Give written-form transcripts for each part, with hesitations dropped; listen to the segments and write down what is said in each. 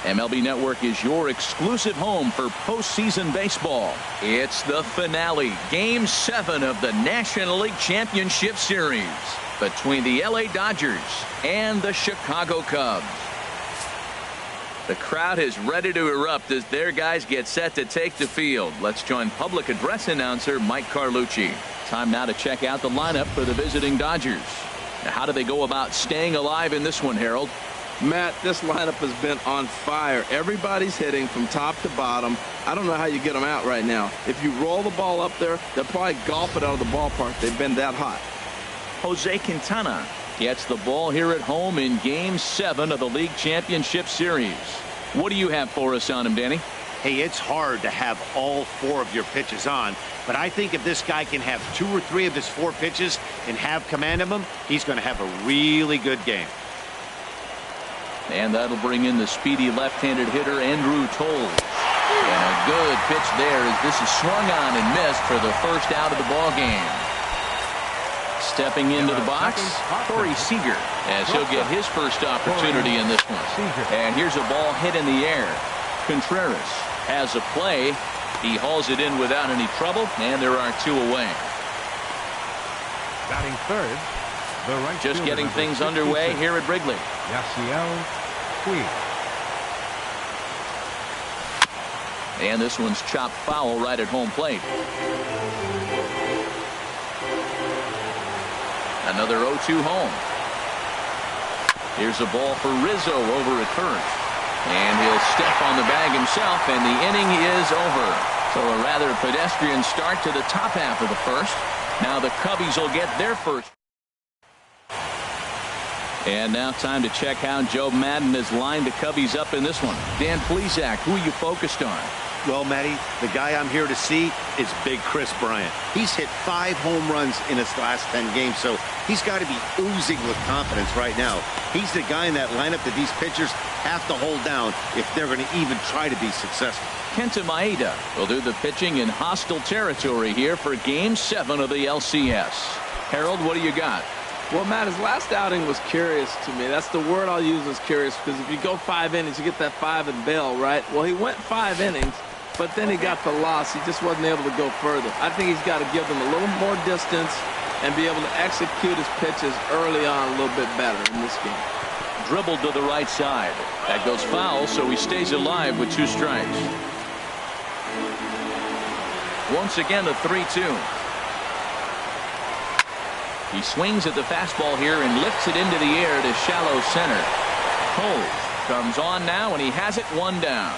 MLB Network is your exclusive home for postseason baseball. It's the finale, Game 7 of the National League Championship Series between the LA Dodgers and the Chicago Cubs. The crowd is ready to erupt as their guys get set to take the field. Let's join public address announcer Mike Carlucci. Time now to check out the lineup for the visiting Dodgers. Now, how do they go about staying alive in this one, Harold? Matt, this lineup has been on fire. Everybody's hitting from top to bottom. I don't know how you get them out right now. If you roll the ball up there, they'll probably golf it out of the ballpark. They've been that hot. Jose Quintana gets the ball here at home in Game 7 of the League Championship Series. What do you have for us on him, Danny? Hey, it's hard to have all 4 of your pitches on, but I think if this guy can have 2 or 3 of his 4 pitches and have command of them, he's going to have a really good game. And that'll bring in the speedy left-handed hitter Andrew Toles. And a good pitch there as this is swung on and missed for the first out of the ball game. Stepping into the box, Corey Seager, as he'll get his first opportunity in this one. And here's a ball hit in the air. Contreras has a play. He hauls it in without any trouble, and there are 2 away. Batting third. Just getting things underway here at Wrigley. And this one's chopped foul right at home plate. Another 0-2 home. Here's a ball for Rizzo over at first. And he'll step on the bag himself, and the inning is over. So a rather pedestrian start to the top half of the first. Now the Cubbies will get their first. And now time to check how Joe Madden has lined the Cubbies up in this one. Dan Plesac, who are you focused on? Well, Matty, the guy I'm here to see is Big Chris Bryant. He's hit 5 home runs in his last 10 games, so he's got to be oozing with confidence right now. He's the guy in that lineup that these pitchers have to hold down if they're going to even try to be successful. Kenta Maeda will do the pitching in hostile territory here for Game 7 of the LCS. Harold, what do you got? Well, Matt, his last outing was curious to me. That's the word I'll use, is curious, because if you go 5 innings, you get that 5 and bail, right? Well, he went 5 innings, but then he got the loss. He just wasn't able to go further. I think he's got to give them a little more distance and be able to execute his pitches early on a little bit better in this game. Dribbled to the right side. That goes foul, so he stays alive with 2 strikes. Once again, a 3-2. He swings at the fastball here and lifts it into the air to shallow center. Cole comes on now, and he has it 1 down.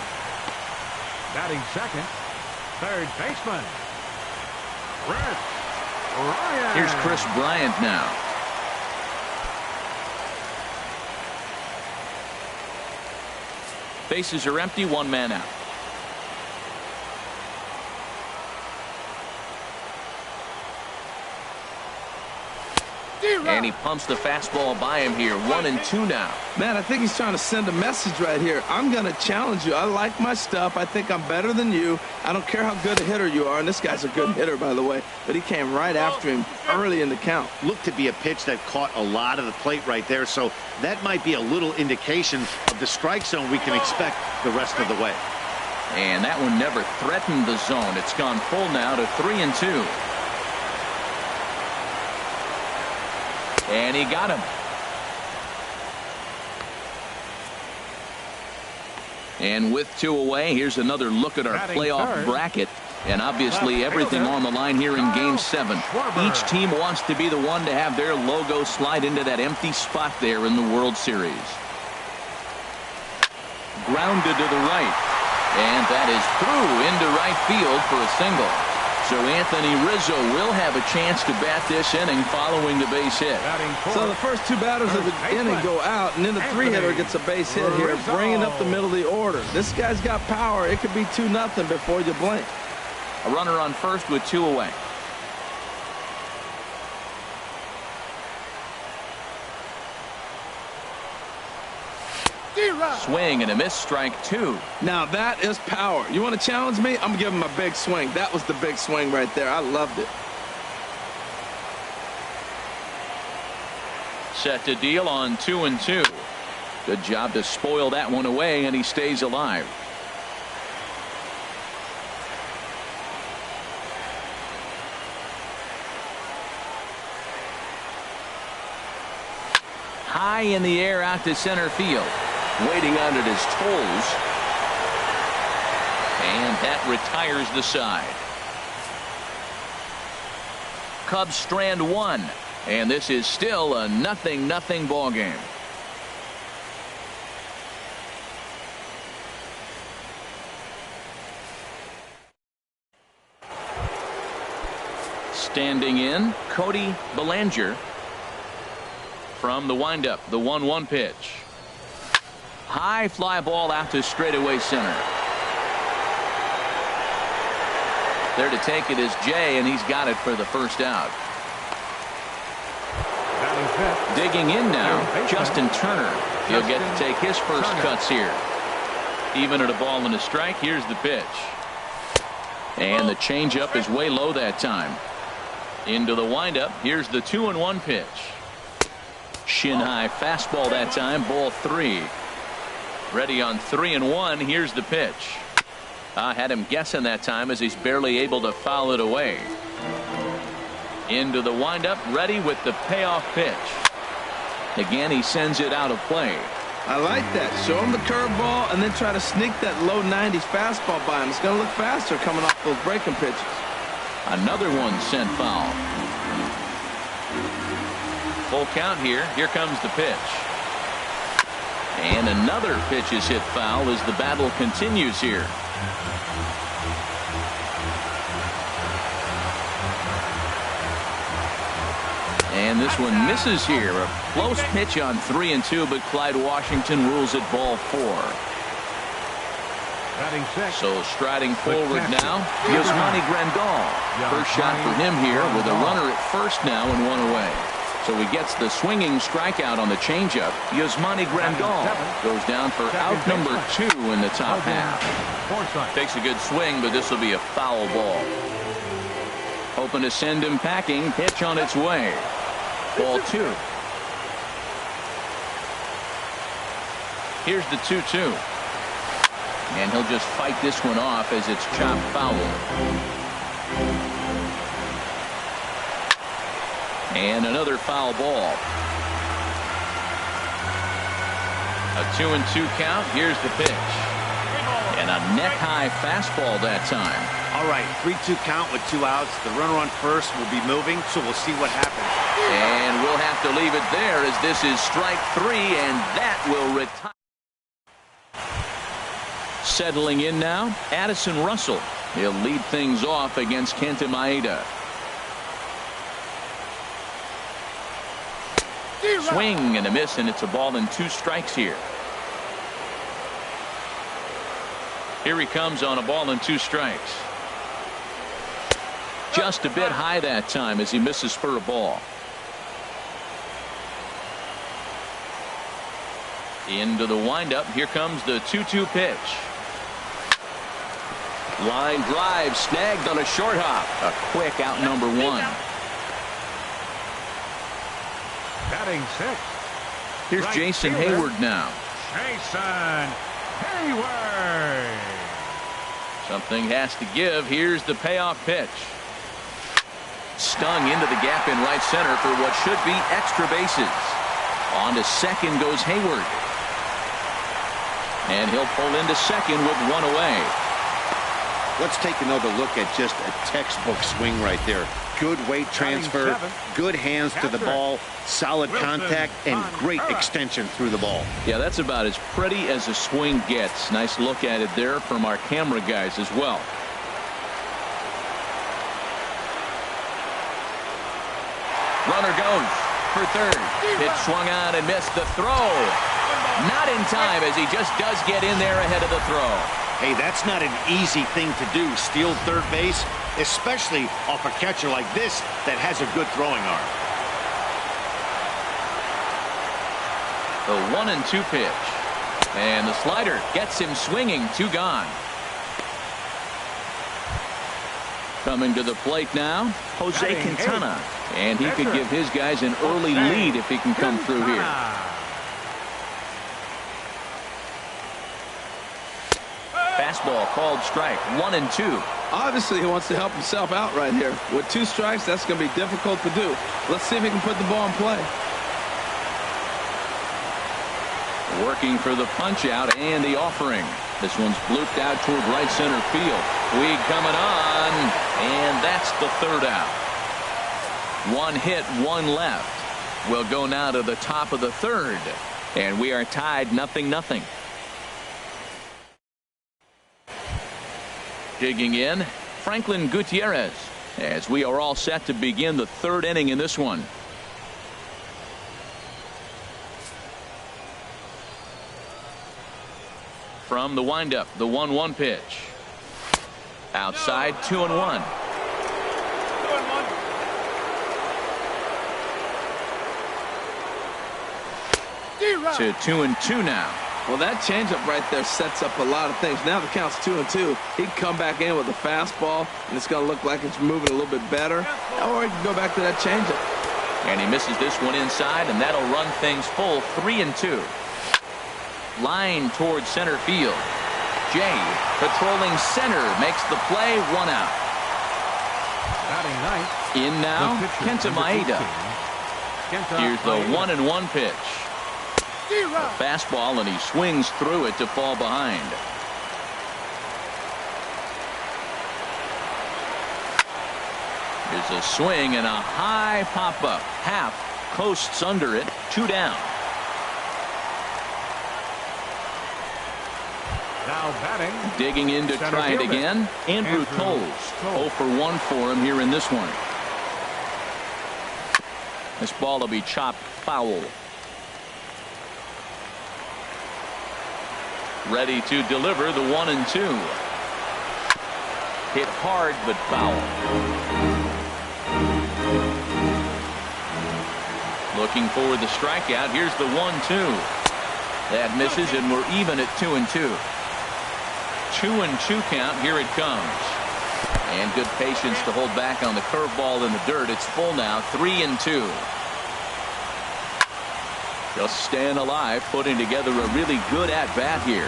Batting second, third baseman, Chris Bryant. Here's Chris Bryant now. Bases are empty, 1 man out. And he pumps the fastball by him here. 1-2 now. Man, I think he's trying to send a message right here. I'm going to challenge you. I like my stuff. I think I'm better than you. I don't care how good a hitter you are. And this guy's a good hitter, by the way. But he came right after him early in the count. Looked to be a pitch that caught a lot of the plate right there. So that might be a little indication of the strike zone we can expect the rest of the way. And that one never threatened the zone. It's gone full now to 3-2. And he got him. And with 2 away, here's another look at our playoff bracket. And obviously everything on the line here in Game 7. Each team wants to be the one to have their logo slide into that empty spot there in the World Series. Grounded to the right. And that is through into right field for a single. So Anthony Rizzo will have a chance to bat this inning following the base hit. So the first 2 batters of the inning go out, and then the 3-hitter gets a base hit here, bringing up the middle of the order. This guy's got power. It could be 2-0 before you blink. A runner on first with 2 away. Swing and a miss, strike 2. Now that is power. You want to challenge me? I'm going to give him a big swing. That was the big swing right there. I loved it. Set to deal on 2-2. Good job to spoil that one away, and he stays alive. High in the air out to center field. Waiting on it his toes. And that retires the side. Cubs strand one. And this is still a 0-0 ball game. Standing in, Cody Bellinger. From the windup, the 1-1 pitch. High fly ball out to straightaway center. There to take it is Jay, and he's got it for the first out. Digging in now, Justin Turner. He'll get to take his first cuts here. Even at a ball and a strike, here's the pitch. And the changeup is way low that time. Into the windup, here's the 2-1 pitch. Shin high fastball that time, ball 3. Ready on 3-1. Here's the pitch. I had him guessing that time as he's barely able to foul it away. Into the windup, ready with the payoff pitch. Again, he sends it out of play. I like that. Show him the curveball and then try to sneak that low 90s fastball by him. It's going to look faster coming off those breaking pitches. Another one sent foul. Full count here. Here comes the pitch. And another pitch is hit foul as the battle continues here. And this one misses here. A close pitch on 3-2, but Clyde Washington rules it ball 4. So striding forward now, Yasmani Grandal. First shot for him here with a runner at first now and one away. So he gets the swinging strikeout on the changeup. Yasmani Grandal goes down for out number 2 in the top half. Takes a good swing, but this will be a foul ball. Hoping to send him packing. Pitch on its way. Ball 2. Here's the 2-2. And he'll just fight this one off as it's chopped foul. And another foul ball. A 2-2 count. Here's the pitch. And a neck-high fastball that time. All right, 3-2 count with 2 outs. The runner on first will be moving, so we'll see what happens. And we'll have to leave it there as this is strike 3, and that will retire. Settling in now, Addison Russell. He'll lead things off against Kenta Maeda. Swing and a miss, and it's a ball and 2 strikes here. Here he comes on a ball and 2 strikes. Just a bit high that time as he misses for a ball. Into the windup. Here comes the 2-2 pitch. Line drive snagged on a short hop. A quick out number 1. Batting 6. Here's Right Jason fielder, Hayward now. Jason Hayward. Something has to give. Here's the payoff pitch. Stung into the gap in right center for what should be extra bases. On to second goes Hayward. And he'll pull into second with 1 away. Let's take another look at just a textbook swing right there. Good weight transfer, good hands to the ball, solid contact, and great extension through the ball. Yeah, that's about as pretty as a swing gets. Nice look at it there from our camera guys as well. Runner goes for third. It swung on and missed the throw. Not in time as he just does get in there ahead of the throw. Hey, that's not an easy thing to do, steal third base, especially off a catcher like this that has a good throwing arm. The 1-2 pitch. And the slider gets him swinging. 2 gone. Coming to the plate now, Jose Quintana. And he could give his guys an early lead if he can come through here. Fastball called strike. 1-2. Obviously, he wants to help himself out right here. With 2 strikes, that's going to be difficult to do. Let's see if he can put the ball in play. Working for the punch out and the offering. This one's blooped out toward right center field. Weed coming on, and that's the 3rd out. 1 hit, 1 left. We'll go now to the top of the 3rd, and we are tied 0-0. Digging in, Franklin Gutierrez, as we are all set to begin the 3rd inning in this one. From the windup, the 1-1 pitch. Outside, 2-1. To 2-2 now. Well, that changeup right there sets up a lot of things. Now the count's 2-2. He can come back in with a fastball, and it's going to look like it's moving a little bit better. Or he can go back to that changeup. And he misses this one inside, and that'll run things full. 3-2. Line towards center field. Jay patrolling center makes the play. 1 out. Batting ninth. In now, Kenta Maeda. Here's the 1-1 pitch. A fastball, and he swings through it to fall behind. Here's a swing and a high pop-up. Half coasts under it. 2 down. Now batting. Digging in to try it again. Andrew Toles. 0 for 1 for him here in this one. This ball will be chopped foul. Ready to deliver the 1-2. Hit hard but foul. Looking for the strikeout. Here's the 1-2. That misses, and we're even at 2-2. 2-2 count. Here it comes. And good patience to hold back on the curveball in the dirt. It's full now. 3-2. Just staying alive, putting together a really good at-bat here.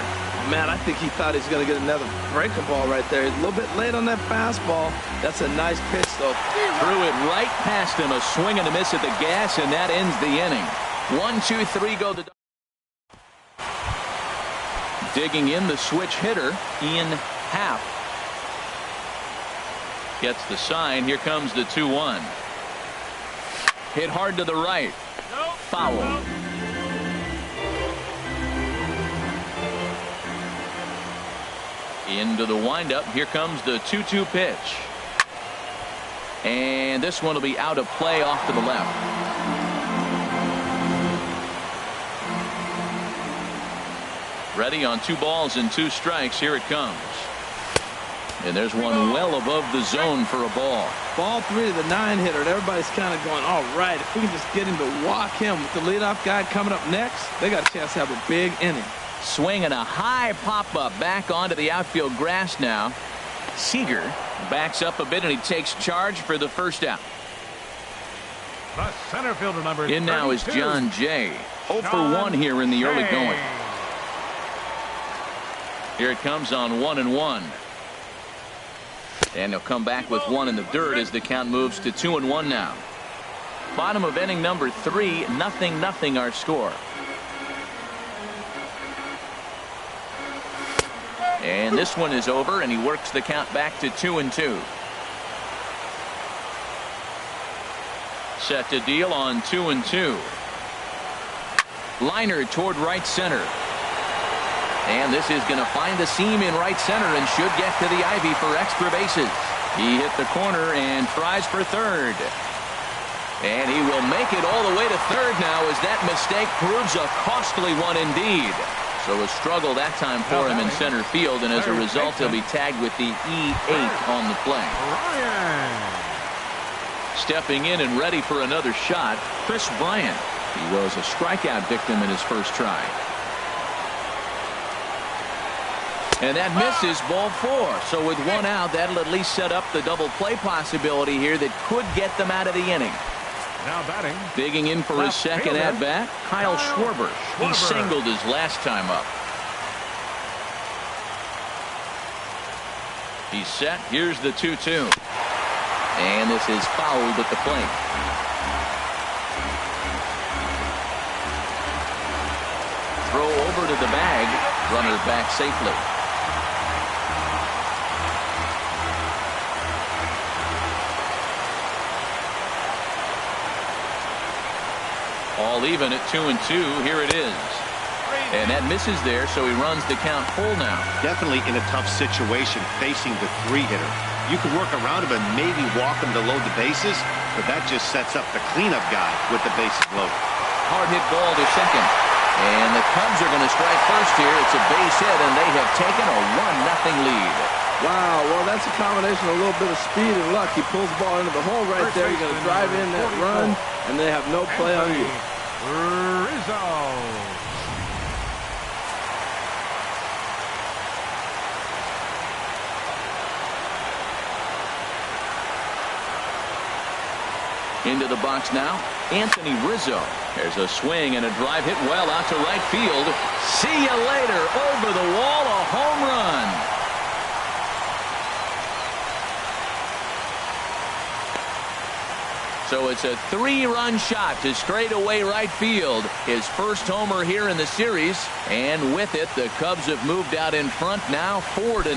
Man, I think he thought he was going to get another breaker ball right there. A little bit late on that fastball. That's a nice pitch, though. Threw it right past him. A swing and a miss at the gas, and that ends the inning. 1, 2, 3 go the. Digging in, the switch hitter, Ian Happ. Gets the sign. Here comes the 2-1. Hit hard to the right. Foul. Into the windup. Here comes the 2-2 pitch. And this one will be out of play off to the left. Ready on 2 balls and 2 strikes. Here it comes. And there's one well above the zone for a ball. Ball 3 to the 9-hitter. Everybody's kind of going, all right, if we can just get him to walk him with the leadoff guy coming up next, they got a chance to have a big inning. Swing and a high pop-up back onto the outfield grass now. Seager backs up a bit, and he takes charge for the 1st out. The center fielder number in now is John Jay. 0 for 1 here in the early going. Here it comes on 1-1. And he'll come back with 1 in the dirt as the count moves to 2-1 now. Bottom of inning number 3, 0-0 our score. And this one is over, and he works the count back to 2-2. Set to deal on 2-2. Liner toward right center. And this is going to find the seam in right center and should get to the ivy for extra bases. He hit the corner and tries for 3rd. And he will make it all the way to 3rd now, as that mistake proves a costly one indeed. So a struggle that time for him in center field, and as a result he'll be tagged with the E8 on the play. Stepping in and ready for another shot, Chris Bryant. He was a strikeout victim in his first try. And that misses, ball 4. So with 1 out, that'll at least set up the double play possibility here that could get them out of the inning. Now batting. Digging in for his second at-bat, Kyle Schwarber. He singled his last time up. He's set. Here's the 2-2. And this is fouled at the plate. Throw over to the bag. Runner back safely. All even at 2-2. Here it is. And that misses there, so he runs the count full now. Definitely in a tough situation facing the 3-hitter. You can work around him and maybe walk him to load the bases, but that just sets up the cleanup guy with the bases loaded. Hard hit ball to second. And the Cubs are going to strike first here. It's a base hit, and they have taken a 1-0 lead. Wow, well, that's a combination of a little bit of speed and luck. He pulls the ball into the hole right there. You're going to drive in that run, and they have no play on you. Rizzo. Into the box now, Anthony Rizzo. There's a swing and a drive hit well out to right field. See you later. Over the wall, a home run. So it's a 3-run shot to straightaway right field. His first homer here in the series. And with it, the Cubs have moved out in front now 4-0.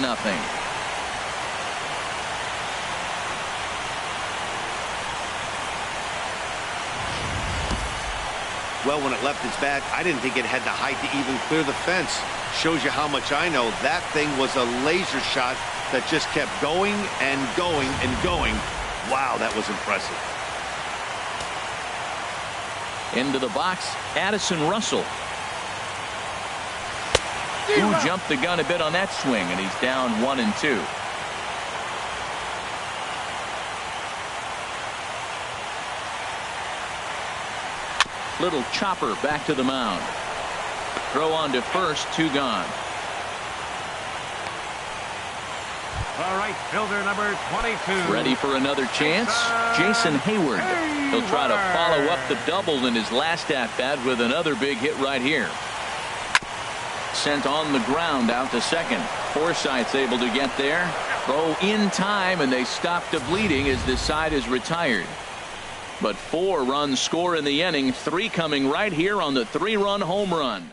Well, when it left his bat, I didn't think it had the height to even clear the fence. Shows you how much I know. That thing was a laser shot that just kept going and going and going. Wow, that was impressive. Into the box, Addison Russell. Who jumped the gun a bit on that swing, and he's down 1-2. Little chopper back to the mound. Throw on to first, 2 gone. All right, fielder number 22. Ready for another chance? Jason Hayward. He'll try to follow up the double in his last at-bat with another big hit right here. Sent on the ground out to second. Forsythe's able to get there. Throw in time, and they stop the bleeding as this side is retired. But 4 runs score in the inning, 3 coming right here on the 3-run home run.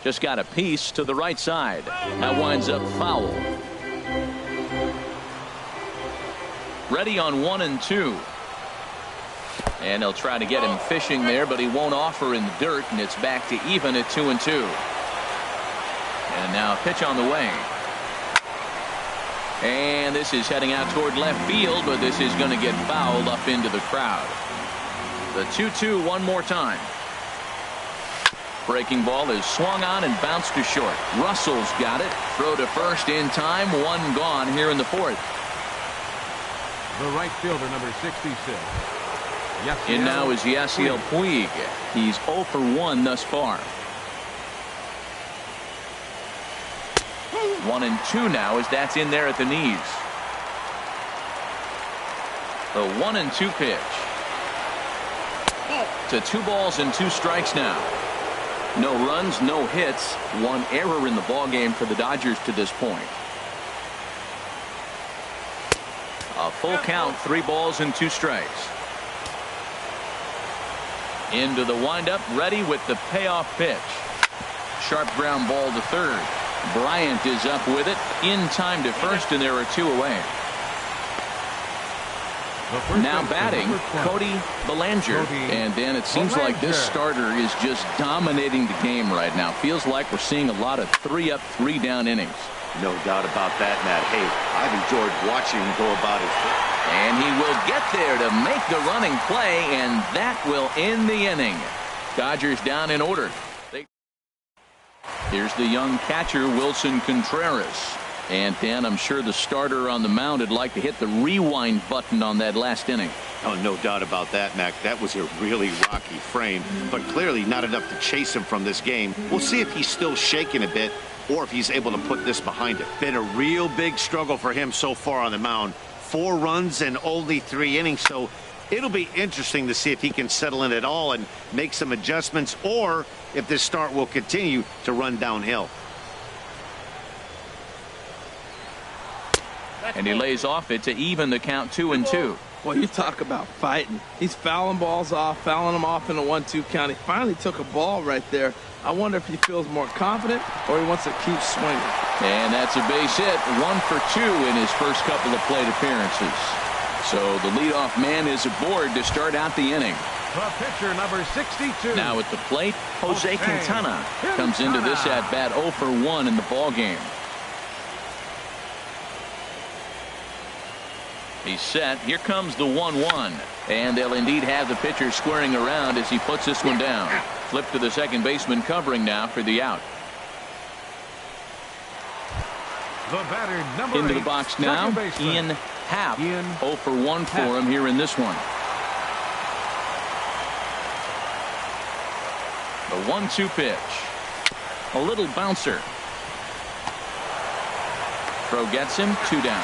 Just got a piece to the right side. That winds up foul. Ready on 1-2. And they'll try to get him fishing there, but he won't offer in the dirt, and it's back to even at 2-2. And now a pitch on the way. And this is heading out toward left field, but this is going to get fouled up into the crowd. The 2-2 one more time. Breaking ball is swung on and bounced to short. Russell's got it. Throw to first in time. 1 gone here in the 4th. The right fielder, number 66. In now is Yasiel Puig. He's 0 for 1 thus far. 1-2 now as that's in there at the knees. The 1-2 pitch. To 2 balls and 2 strikes now. No runs, no hits. 1 error in the ballgame for the Dodgers to this point. A full count, 3 balls and 2 strikes. Into the windup, ready with the payoff pitch. Sharp ground ball to third. Bryant is up with it in time to first, and there are 2 away. Now batting, Cody Bellinger. And then it seems like this starter is just dominating the game right now. Feels like we're seeing a lot of 3-up, 3-down innings. No doubt about that, Matt. Hey, I've enjoyed watching him go about his work. And he will get there to make the running play, and that will end the inning. Dodgers down in order. Here's the young catcher, Wilson Contreras. And Dan, I'm sure the starter on the mound would like to hit the rewind button on that last inning. Oh, no doubt about that, Mac. That was a really rocky frame, but clearly not enough to chase him from this game. We'll see if he's still shaking a bit or if he's able to put this behind him. Been a real big struggle for him so far on the mound. 4 runs and only 3 innings, so It'll be interesting to see if he can settle in at all and make some adjustments, or if this start will continue to run downhill. And he lays off it to even the count 2-2. Well, you talk about fighting. He's fouling balls off, fouling them off in a 1-2 count. He finally took a ball right there. I wonder if he feels more confident or he wants to keep swinging. And that's a base hit. 1 for 2 in his first couple of plate appearances. So the leadoff man is aboard to start out the inning. The pitcher, number 62. Now at the plate, Jose Quintana comes into this at-bat 0 for 1 in the ballgame. He's set. Here comes the 1-1. And they'll indeed have the pitcher squaring around as he puts this one down. Flip to the second baseman covering now for the out. The batter, number Into 8, the box now, Ian Happ. 0 for 1 for him here in this one. The 1-2 pitch. A little bouncer. Throw gets him, 2 down.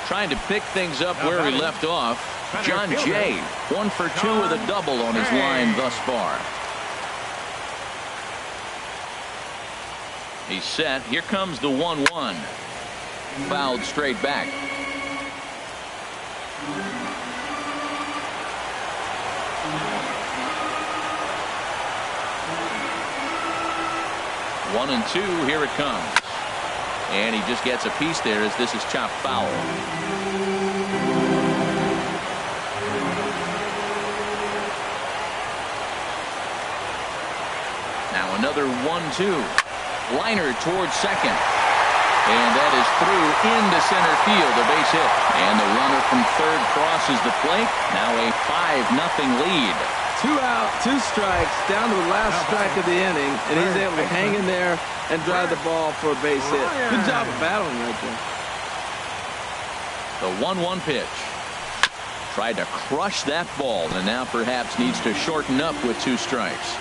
Trying to pick things up where he left off. John Jay, 1 for 2 with a double on his line thus far. He's set. Here comes the 1-1. Fouled straight back. One and 2. Here it comes. And he just gets a piece there as this is chopped foul. Now another 1-2. Liner towards second. And that is through into center field, a base hit. And the runner from third crosses the plate. Now a 5-0 lead. 2 out, 2 strikes, down to the last strike of the inning, and he's able to hang in there and drive the ball for a base hit. Good job of battling right there. The 1-1 pitch. Tried to crush that ball, and now perhaps needs to shorten up with 2 strikes.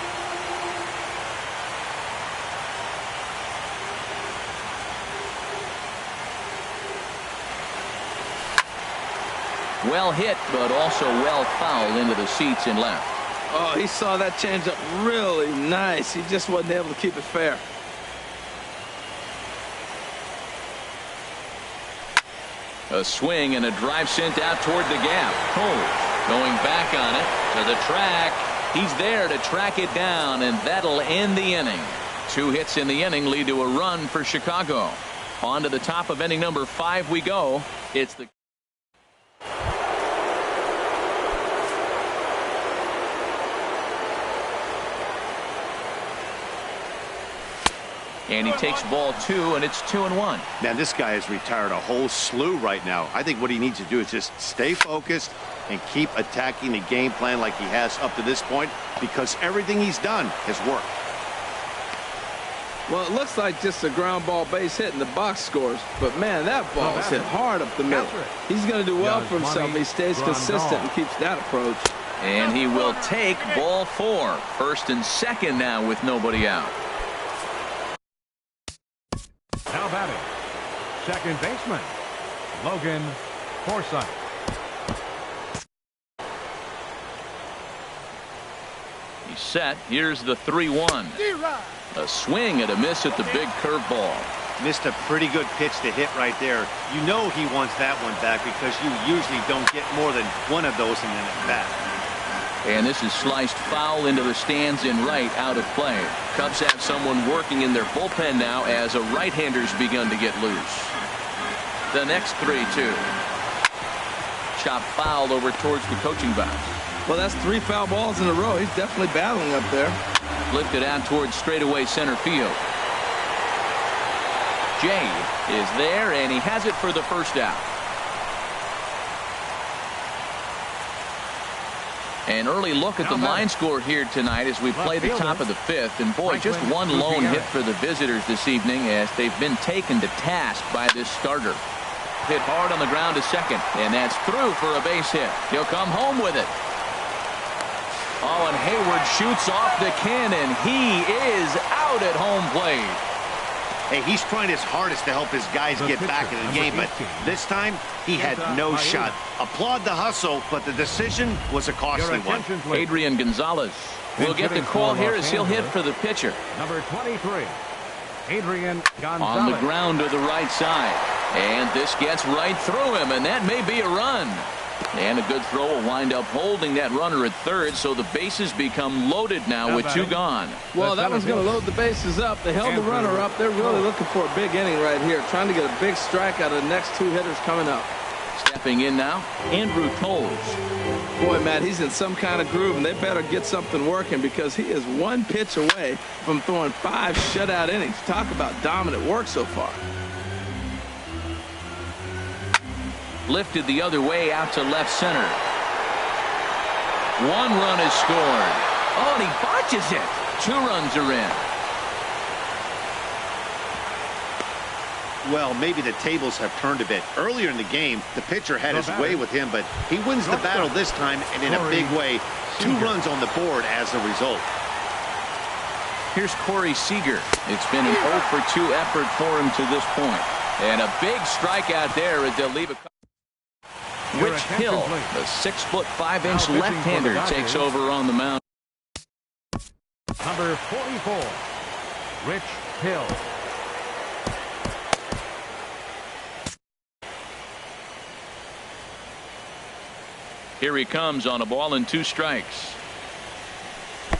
Well hit, but also well fouled into the seats in left. Oh, he saw that changeup really nice. He just wasn't able to keep it fair. A swing and a drive sent out toward the gap. Cole going back on it to the track. He's there to track it down, and that'll end the inning. 2 hits in the inning lead to a run for Chicago. On to the top of inning number 5 we go. It's the and he takes ball 2, and it's 2-1. Man, this guy has retired a whole slew right now. I think what he needs to do is just stay focused and keep attacking the game plan like he has up to this point, because everything he's done has worked. Well, it looks like just a ground ball base hit in the box scores, but man, that ball is hit hard up the middle. He's going to do well for himself. He stays consistent and keeps that approach. And he will take ball 4. First and second now with nobody out. Now batting, second baseman, Logan Forsythe. He's set. Here's the 3-1. A swing and a miss at the big curveball. Missed a pretty good pitch to hit right there. You know he wants that one back, because you usually don't get more than one of those in an at-bat. And this is sliced foul into the stands in right, out of play. Cubs have someone working in their bullpen now as a right-hander's begun to get loose. The next 3-2. Chop foul over towards the coaching box. Well, that's 3 foul balls in a row. He's definitely battling up there. Lifted out towards straightaway center field. Jay is there, and he has it for the first out. An early look at the line score here tonight as we play the top of the 5th. And boy, just one lone hit for the visitors this evening as they've been taken to task by this starter. Hit hard on the ground to second, and that's through for a base hit. He'll come home with it. Oh, and Hayward shoots off the cannon. He is out at home plate. Hey, he's trying his hardest to help his guys get back in the game, but this time he had no shot. Applaud the hustle, but the decision was a costly one. Adrian Gonzalez will get the call here as he'll hit for the pitcher. Number 23, Adrian Gonzalez. On the ground to the right side. And this gets right through him, and that may be a run. And a good throw will wind up holding that runner at third, so the bases become loaded now with 2 gone. Well, that one's going to load the bases up. They held the runner up. They're really looking for a big inning right here, trying to get a big strike out of the next 2 hitters coming up. Stepping in now, Andrew Toles. Boy, Matt, he's in some kind of groove, and they better get something working because he is 1 pitch away from throwing 5 shutout innings. Talk about dominant work so far. Lifted the other way out to left center. 1 run is scored. Oh, and he botches it. 2 runs are in. Well, maybe the tables have turned a bit. Earlier in the game, the pitcher had his way with him, but he wins the battle this time, and in a big way. 2 runs on the board as a result. Here's Corey Seager. It's been an 0 for 2 effort for him to this point. And a big strikeout there as they'll leave a... Rich Hill, the 6'5" left-hander, takes over on the mound. Number 44, Rich Hill. Here he comes on a ball and 2 strikes.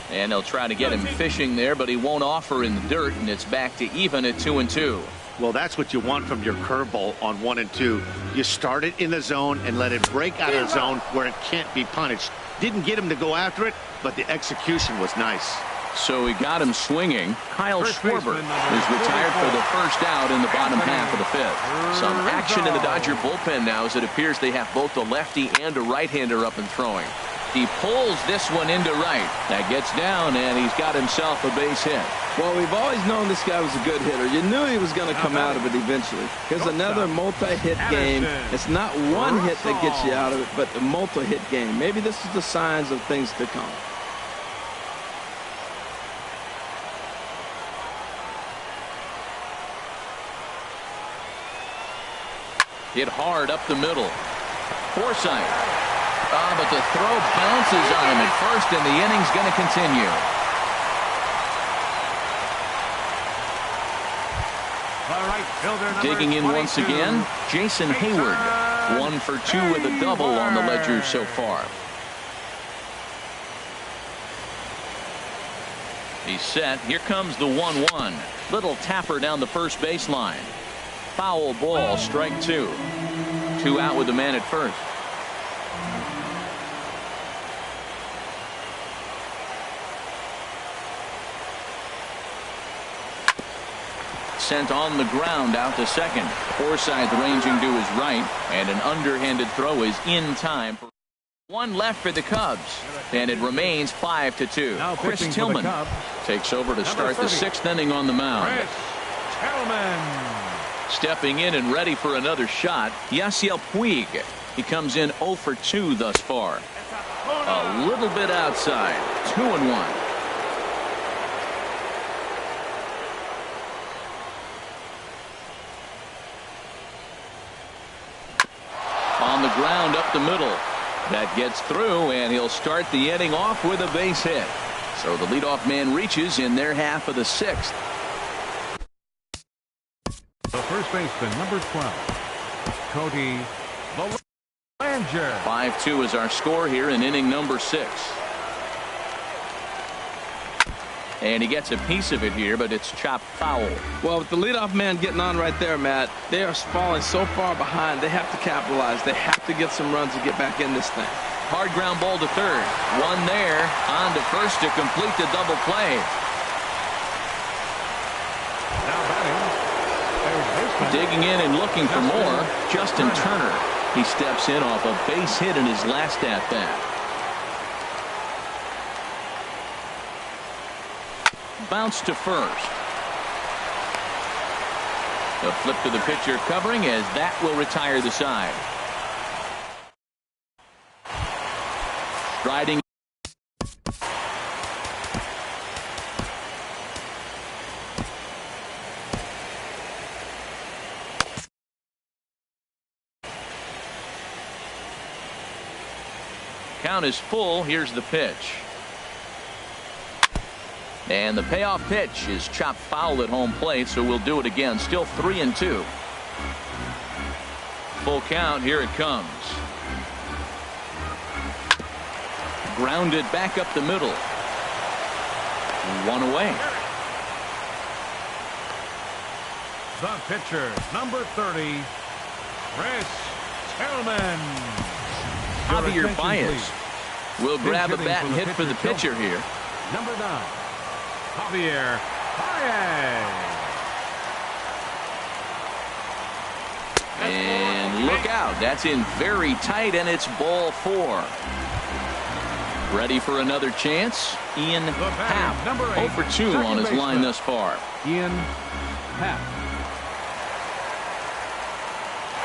And they'll try to get him fishing there, but he won't offer in the dirt, and it's back to even at 2-2. Well, that's what you want from your curveball on 1 and 2. You start it in the zone and let it break out of the zone where it can't be punished. Didn't get him to go after it, but the execution was nice. So he got him swinging. Kyle Schwarber is retired for the first out in the bottom half of the 5th. Some action in the Dodger bullpen now as it appears they have both a lefty and a right-hander up and throwing. He pulls this one into right. That gets down, and he's got himself a base hit. Well, we've always known this guy was a good hitter. You knew he was going to come out of it eventually. Here's another multi-hit game. It's not 1 hit that gets you out of it, but the multi-hit game. Maybe this is the signs of things to come. Hit hard up the middle. Forsythe. But the throw bounces on him at first, and the inning's going to continue. Digging in once again, Jason Hayward. 1 for 2 with a double on the ledger so far. He's set. Here comes the 1-1. Little tapper down the first baseline. Foul ball, strike 2. 2 out with the man at first. Sent on the ground out to second. Forsythe ranging to his right, and an underhanded throw is in time. 1 left for the Cubs, and it remains 5-2. Chris Tillman takes over to start the 6th inning on the mound. Stepping in and ready for another shot, Yasiel Puig. He comes in 0 for 2 thus far. A little bit outside. 2-1. On the ground up the middle. That gets through, and he'll start the inning off with a base hit. So the leadoff man reaches in their half of the 6th. The first baseman, number 12, Cody Bellinger. 5-2 is our score here in inning number 6. And he gets a piece of it here, but it's chopped foul. Well, with the leadoff man getting on right there, Matt, they are falling so far behind. They have to capitalize. They have to get some runs to get back in this thing. Hard ground ball to third. 1 there. On to first to complete the double play. Now batting, third baseman. Digging in and looking for more, Justin Turner. He steps in off a base hit in his last at-bat. Bounce to first. The flip to the pitcher covering as that will retire the side. Striding. count is full. Here's the pitch. And the payoff pitch is chopped foul at home plate, so we'll do it again. Still 3-2. Full count. Here it comes. Grounded back up the middle. One away. The pitcher, number 30, Chris Tillman. Javier Baez will grab a bat and hit for the pitcher here. Number 9, Javier Baez. And look out. That's in very tight, and it's ball 4. Ready for another chance? Ian Happ, number 8, 0 for 2 on his line thus far. Ian Happ.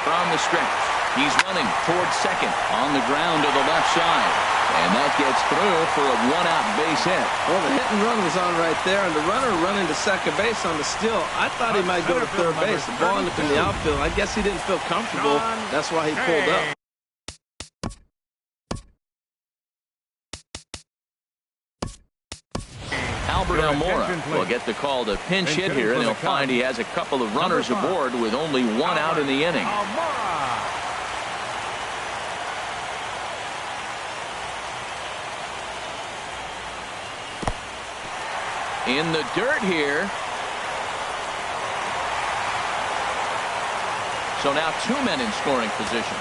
From the stretch, he's running towards second on the ground to the left side. And that gets through for a 1-out base hit. Well, the hit and run was on right there, and the runner running to second base on the steal. I thought he might go to third base. The ball ended up in the outfield. I guess he didn't feel comfortable. That's why he pulled up. Albert Almora will get the call to pinch hit here, and they'll find he has a couple of runners aboard with only 1 out in the inning. In the dirt here. So now 2 men in scoring position.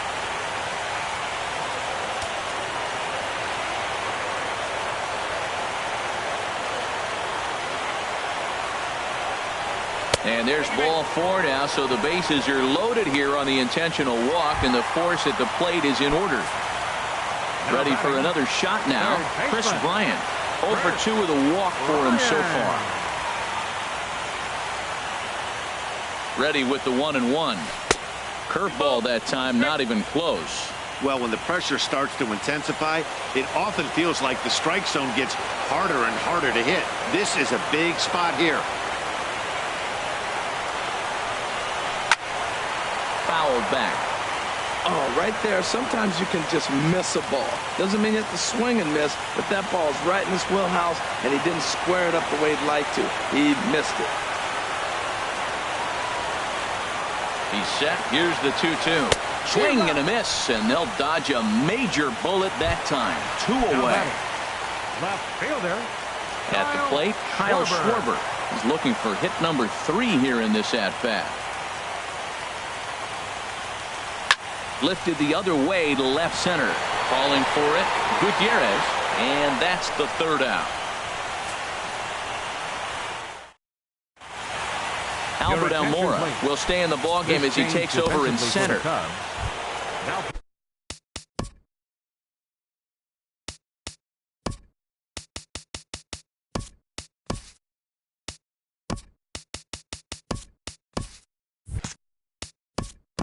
And there's ball 4 now, so the bases are loaded here on the intentional walk, and the force at the plate is in order. Ready for another shot now. Chris Bryant, 0 for 2 with a walk for him so far. Ready with the 1-1. Curveball that time, not even close. Well, when the pressure starts to intensify, it often feels like the strike zone gets harder and harder to hit. This is a big spot here. Fouled back. Oh, right there. Sometimes you can just miss a ball. Doesn't mean you have to swing and miss, but that ball's right in his wheelhouse, and he didn't square it up the way he'd like to. He missed it. He's set. Here's the 2-2. Swing and a miss, and they'll dodge a major bullet that time. 2 away. Left fielder. At the plate, Kyle Schwarber is looking for hit number 3 here in this at-bat. Lifted the other way to left center. Calling for it, Gutierrez, and that's the 3rd out. Albert Almora will stay in the ballgame as he takes over in center.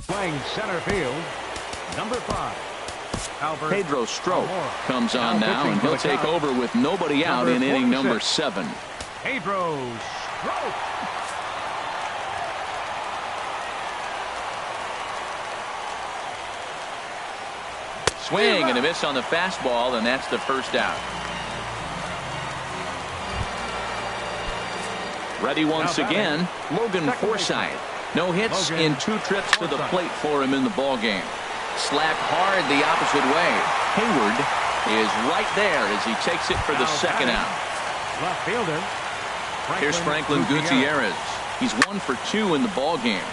Playing center field, number 5. Albert Pedro Strop Almora comes on now, and he'll take over with nobody out in inning number 7. Pedro Strop. Swing and a miss on the fastball, and that's the 1st out. Ready once again, Logan Forsythe. No hits in 2 trips to the plate for him in the ballgame. Slapped hard the opposite way. Hayward is right there as he takes it for the 2nd out. Left fielder. Here's Franklin Gutierrez. He's 1 for 2 in the ballgame.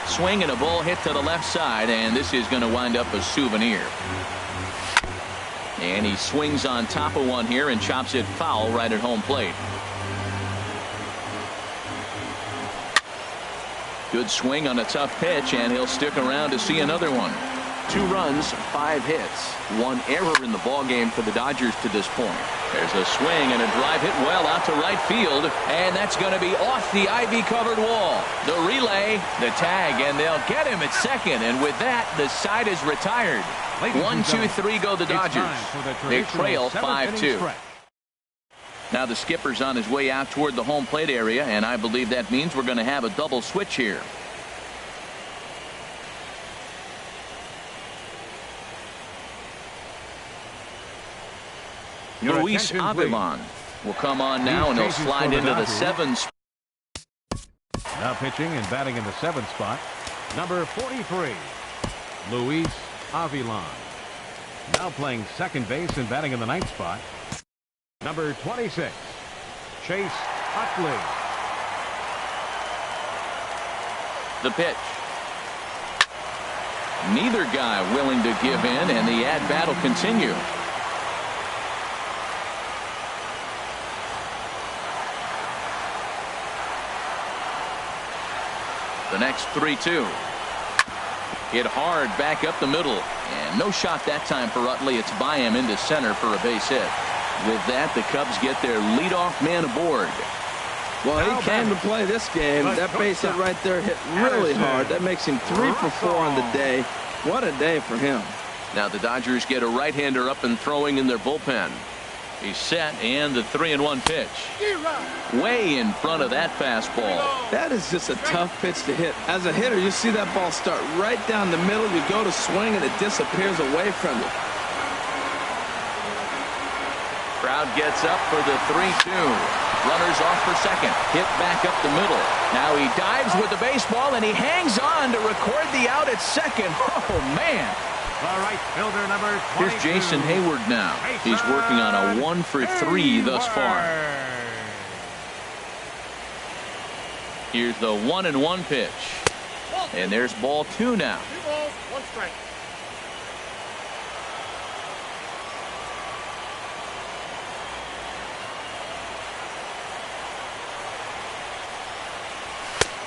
Swing and a ball hit to the left side, and this is going to wind up a souvenir. And he swings on top of one here and chops it foul right at home plate. Good swing on a tough pitch, and he'll stick around to see another one. 2 runs, 5 hits, 1 error in the ballgame for the Dodgers to this point. There's a swing and a drive hit well out to right field, and that's going to be off the ivy-covered wall. The relay, the tag, and they'll get him at second, and with that, the side is retired. 1, 2, 3 go the Dodgers. They trail 5-2. Now the skipper's on his way out toward the home plate area, and I believe that means we're going to have a double switch here. Your Luis attention, please. Avilan will come on now, and he'll Changes slide for the into the Dodgers. 7th. Now pitching and batting in the 7th spot, number 43, Luis Avilan. Now playing second base and batting in the 9th spot, number 26, Chase Utley. The pitch. Neither guy willing to give in, and the at-bat will continue. The next 3-2. Hit hard back up the middle, and no shot that time for Utley. It's by him into center for a base hit. With that, the Cubs get their leadoff man aboard. Well, he came to play this game. That base hit right there hit really hard. That makes him 3 for 4 on the day. What a day for him. Now the Dodgers get a right-hander up and throwing in their bullpen. He's set, and the 3-1 pitch. Way in front of that fastball. That is just a tough pitch to hit. As a hitter, you see that ball start right down the middle. You go to swing, and it disappears away from you. Crowd gets up for the 3-2. Runners off for second. Hit back up the middle. Now he dives with the baseball, and he hangs on to record the out at second. Oh, man. The right fielder, number 22. Here's Jason Hayward now. He's working on a 1 for 3 thus far. Here's the 1-1 pitch. And there's ball 2 now. 2 balls, 1 strike.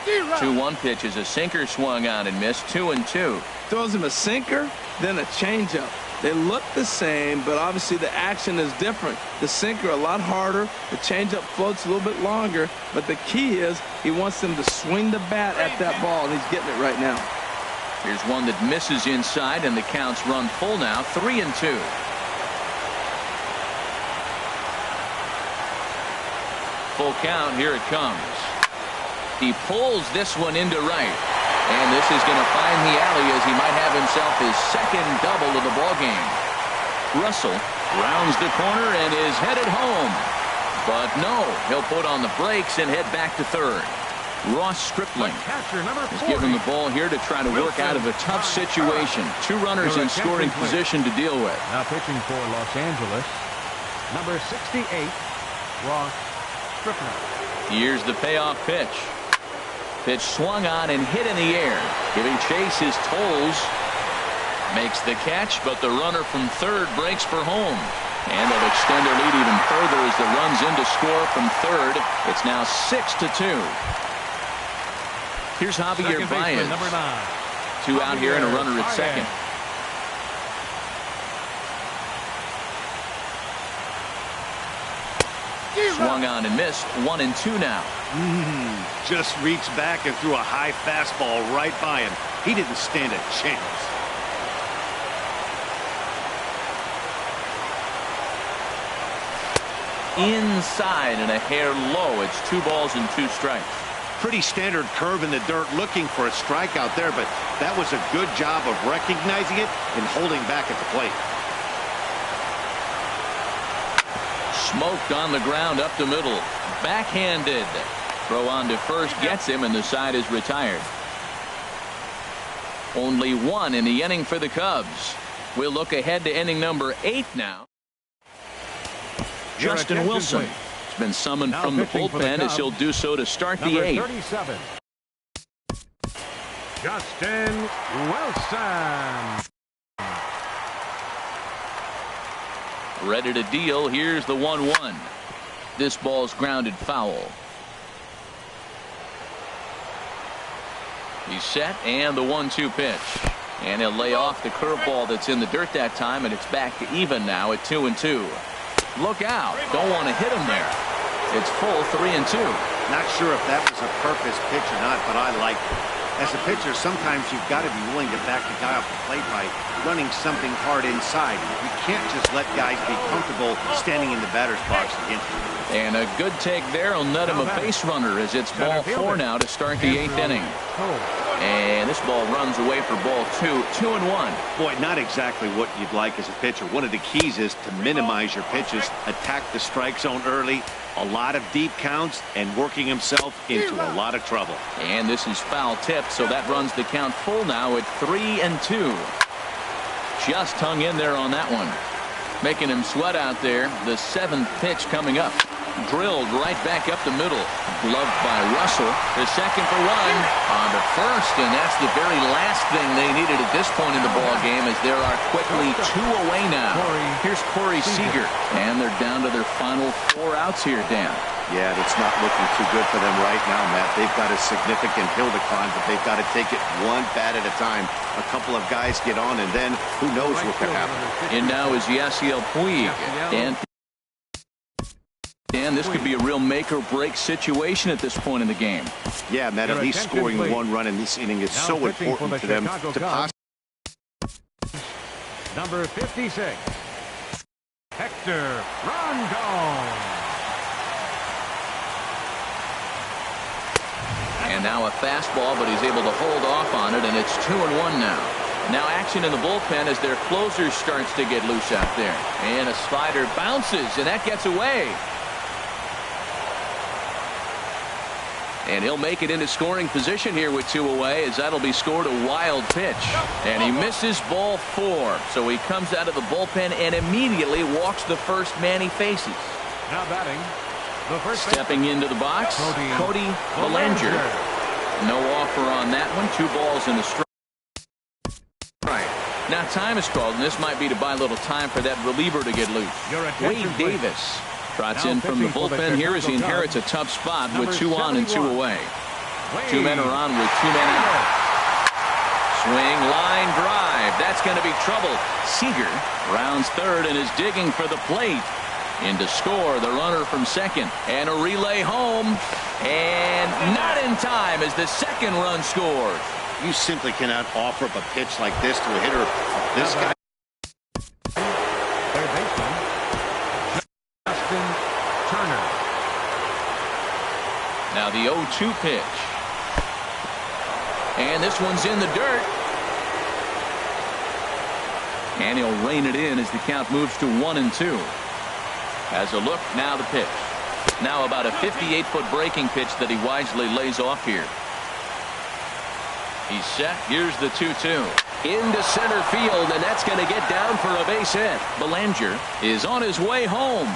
The 2-1 pitch is a sinker swung on and missed. 2-2. Throws him a sinker, then a changeup. They look the same, but obviously the action is different. The sinker a lot harder. The changeup floats a little bit longer. But the key is he wants them to swing the bat at that ball, and he's getting it right now. Here's one that misses inside, and the counts run full now. 3-2. Full count. Here it comes. He pulls this one into right. And this is going to find the alley as he might have himself his second double of the ballgame. Russell rounds the corner and is headed home. But no, he'll put on the brakes and head back to third. Ross Stripling is given the ball here to try to work out of a tough situation. 2 runners in scoring position to deal with. Now pitching for Los Angeles, number 68, Ross Stripling. Here's the payoff pitch. Pitch swung on and hit in the air, giving Chase his tolls. Makes the catch, but the runner from third breaks for home. And they'll extend their lead even further as the runs in to score from third. It's now 6-2. Here's Javier Baez. Number 9. 2 out here and a runner at second. Swung on and missed. 1-2 now. Just reached back and threw a high fastball right by him. He didn't stand a chance. Inside and a hair low. It's 2 balls and 2 strikes. Pretty standard curve in the dirt, looking for a strikeout there, but that was a good job of recognizing it and holding back at the plate. Smoked on the ground up the middle. Backhanded. Throw on to first gets him, and the side is retired. Only 1 in the inning for the Cubs. We'll look ahead to inning number 8 now. Justin Wilson has been summoned from the bullpen as he'll do so to start the 8th. 37. Justin Wilson. Ready to deal. Here's the 1-1. This ball's grounded foul. He's set, and the 1-2 pitch. And he'll lay off the curveball that's in the dirt that time, and it's back to even now at 2-2. Look out. Don't want to hit him there. It's full 3-2. Not sure if that was a purpose pitch or not, but I like it. As a pitcher, sometimes you've got to be willing to back the guy off the plate by running something hard inside. You can't just let guys be comfortable standing in the batter's box against him. And a good take there will net him a base runner as it's ball 4 now to start the 8th inning. And this ball runs away for ball 2. 2-1. Boy, not exactly what you'd like as a pitcher. One of the keys is to minimize your pitches, attack the strike zone early, a lot of deep counts, and working himself into a lot of trouble. And this is foul tip, so that runs the count full now at 3-2. Just hung in there on that one. Making him sweat out there. The 7th pitch coming up. Drilled right back up the middle. Gloved by Russell. The second for 1 on to first, and that's the very last thing they needed at this point in the ball game, as there are quickly 2 away now. Here's Corey Seager, and they're down to their final 4 outs here, Dan. Yeah, that's not looking too good for them right now, Matt. They've got a significant hill to climb, but they've got to take it one bat at a time. A couple of guys get on, and then who knows what could happen. And now is Yasiel Puig. And this could be a real make-or-break situation at this point in the game. Yeah, Matt, at least scoring 1 run in this inning is so important to them to possibly. Number 56, Hector Rondon. And now a fastball, but he's able to hold off on it, and it's 2-1 now. Now action in the bullpen as their closer starts to get loose out there. And a slider bounces, and that gets away. And he'll make it into scoring position here with 2 away, as that'll be scored a wild pitch. And he misses ball 4. So he comes out of the bullpen and immediately walks the first man he faces. Now batting, the first stepping into the box, Cody Bellinger. No offer on that one. 2 balls in the strike. Now time is called, and this might be to buy a little time for that reliever to get loose. Wade Davis trots in from the bullpen here as he inherits a tough spot with 2 on and 2 away. 2 men are on with 2 men out. Swing, line drive. That's going to be trouble. Seager rounds third and is digging for the plate. In to score, the runner from second. And a relay home. And not in time as the second run scores. You simply cannot offer up a pitch like this to a hitter. This guy. Third baseman, Justin Turner. Now the 0-2 pitch. And this one's in the dirt. And he'll rein it in as the count moves to 1-2. Has a look, now the pitch. Now about a 58-foot breaking pitch that he wisely lays off here. He's set. Here's the 2-2. Into center field, and that's going to get down for a base hit. Bellinger is on his way home.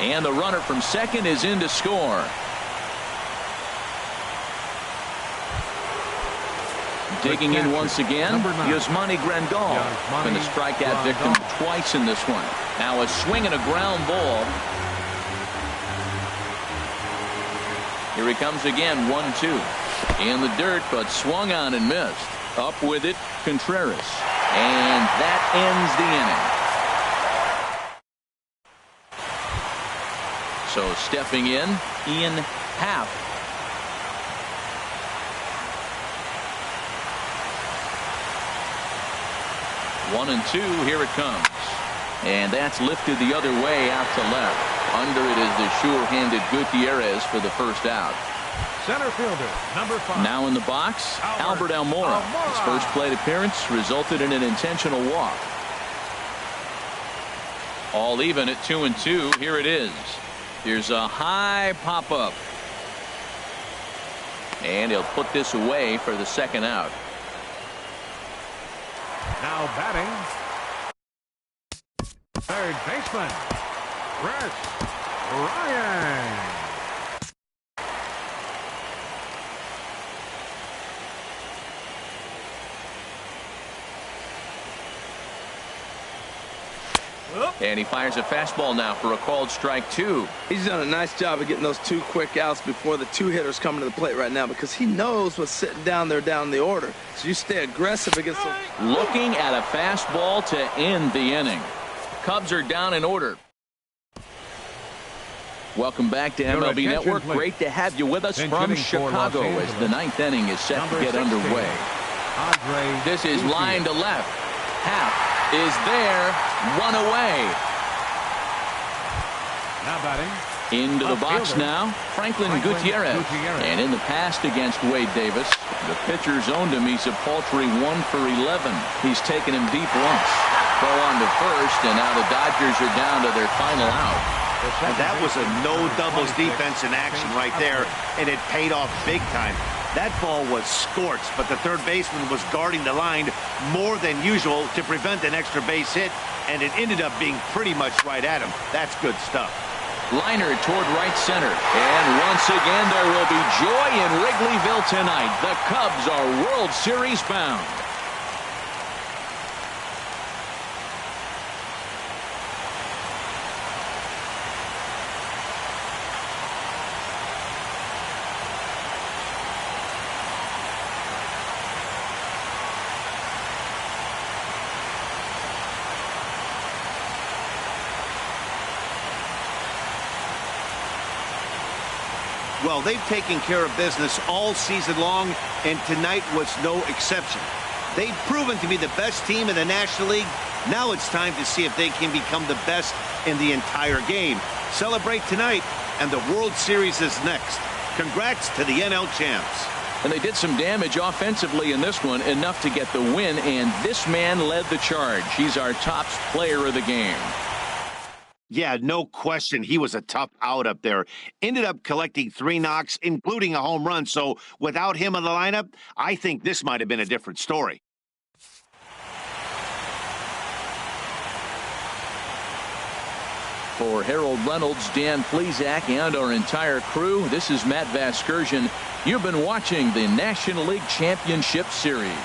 And the runner from second is in to score. Digging in once again, Yasmani Grandal. Been a strikeout victim twice in this one. Now a swing and a ground ball. Here he comes again, 1-2. In the dirt, but swung on and missed. Up with it, Contreras. And that ends the inning. So stepping in, Ian Happ. One and 2, here it comes. And that's lifted the other way out to left. Under it is the sure-handed Gutierrez for the first out. Center fielder, number 5. Now in the box, Albert Almora. His first plate appearance resulted in an intentional walk. All even at 2-2. Here it is. Here's a high pop-up. And he'll put this away for the second out. Now batting, third baseman, Rex Ryan. And he fires a fastball now for a called strike 2. He's done a nice job of getting those 2 quick outs before the 2 hitters coming to the plate right now, because he knows what's sitting down there down the order. So you stay aggressive against them. Looking at a fastball to end the inning. Cubs are down in order. Welcome back to MLB Network. Great to have you with us from Chicago as the 9th inning is set to get underway. This is line to left. Happ is there, 1 away. Now batting, Into the box now, Franklin Gutierrez. And in the past against Wade Davis, the pitcher zoned him. He's a paltry 1 for 11. He's taken him deep once. Throw on to first, and now the Dodgers are down to their final out. And that was a no doubles defense in action right there, and it paid off big time. That ball was scorched, but the third baseman was guarding the line more than usual to prevent an extra base hit, and it ended up being pretty much right at him. That's good stuff. Liner toward right center. And once again, there will be joy in Wrigleyville tonight. The Cubs are World Series bound. Well, they've taken care of business all season long, and tonight was no exception. They've proven to be the best team in the National League. Now it's time to see if they can become the best in the entire game. Celebrate tonight, and the World Series is next. Congrats to the NL champs. And they did some damage offensively in this one, enough to get the win, and this man led the charge. He's our top player of the game. Yeah, no question. He was a tough out up there. Ended up collecting 3 knocks, including a home run. So without him in the lineup, I think this might have been a different story. For Harold Reynolds, Dan Plesac, and our entire crew, this is Matt Vasgersian. You've been watching the National League Championship Series.